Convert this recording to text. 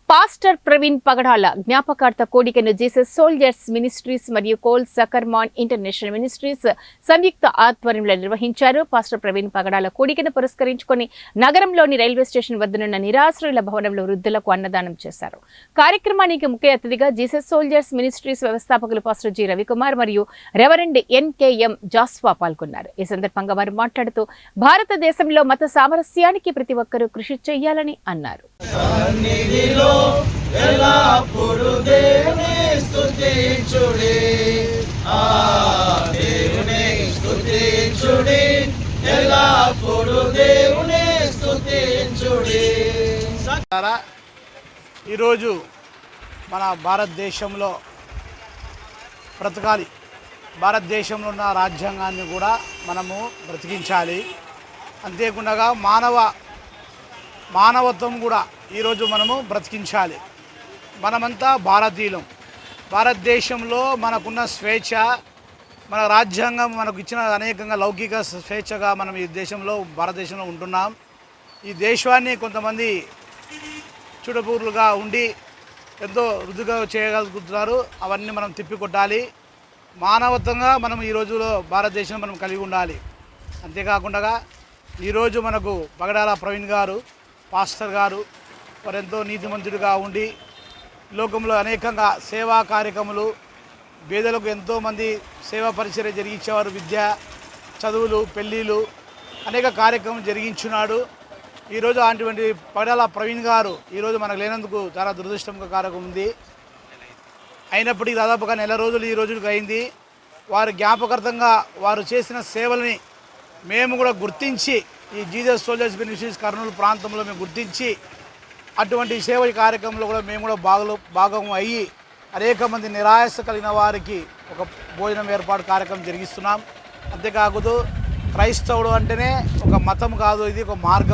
Pastor Praveen పగడాల జ్ఞాపకార్థ కోడికను Jesus soldiers ministries మరియు coal సకర్మాన్ international ministries సంయుక్త ఆధ్వర్యంలో నిర్వహించారు. పాస్టర్ ప్రవీణ్ పగడాల కోడికను పురస్కరించుకొని నగరంలోని రైల్వే స్టేషన్ వద్దనున్న నిరాశ్రయుల భవనంలో వృద్ధులకు అన్నదానం చేశారు. కార్యక్రమానికి ముఖ్య అతిథిగా జీసస్ సోల్జర్స్ మినిస్ట్రీస్ వ్యవస్థాపకులు పాస్టర్ జి రవికుమార్ మరియు రెవరెండ్ ఎన్కేఎం జాస్వా పాల్గొన్నారు. ఈ సందర్భంగా వారు మాట్లాడుతూ భారతదేశంలో మత సామరస్యానికి ప్రతి ఒక్కరూ కృషి చేయాలని అన్నారు. ఎల్లప్పుడు దేవుని స్తుతించుడి, ఆ దేవుని స్తుతించుడి, ఎల్లప్పుడు దేవుని స్తుతించుడి. ఈరోజు మన భారతదేశంలో బ్రతకాలి, భారతదేశంలో ఉన్న రాజ్యాంగాన్ని కూడా మనము బ్రతికించాలి. అంతేకాకుండా మానవత్వం కూడా ఈరోజు మనము బ్రతికించాలి. మనమంతా భారతీయులం. భారతదేశంలో మనకున్న స్వేచ్ఛ, మన రాజ్యాంగం మనకు ఇచ్చిన అనేకంగా లౌకిక స్వేచ్ఛగా మనం ఈ దేశంలో భారతదేశంలో ఉంటున్నాం. ఈ దేశాన్ని కొంతమంది చుడపూరులుగా ఉండి ఎంతో రుజుగా చేయగలుగుతున్నారు. అవన్నీ మనం తిప్పికొట్టాలి. మానవత్వంగా మనం ఈ రోజులో భారతదేశం మనం కలిగి ఉండాలి. అంతేకాకుండా ఈరోజు మనకు పగడాల ప్రవీణ్ గారు పాస్టర్ గారు వారు ఎంతో నీతిమంతుడిగా ఉండి లోకంలో అనేకంగా సేవా కార్యక్రమాలు, పేదలకు ఎంతోమంది సేవా పరిచర్య జరిగించేవారు. విద్య, చదువులు, పెళ్ళిళ్ళు అనేక కార్యక్రమం జరిగించున్నాడు. ఈరోజు అటువంటి పగడాల ప్రవీణ్ గారు ఈరోజు మనకు లేనందుకు చాలా దురదృష్టంగా ఉంది. అయినప్పటికీ దాదాపుగా నెల రోజులు ఈ రోజుకి అయింది. వారి జ్ఞాపకార్థంగా వారు చేసిన సేవలని మేము కూడా గుర్తించి ఈ జీసస్ సోల్జర్స్ మినిస్ట్రీస్ కర్నూలు ప్రాంతంలో మేము గుర్తించి అటువంటి సేవ కార్యక్రమంలో కూడా మేము కూడా భాగం అయ్యి అనేక మంది నిరాశ కలిగిన వారికి ఒక భోజనం ఏర్పాటు కార్యక్రమం జరిగిస్తున్నాం. అంతేకాదు క్రైస్తవుడు అంటేనే ఒక మతం కాదు, ఇది ఒక మార్గం.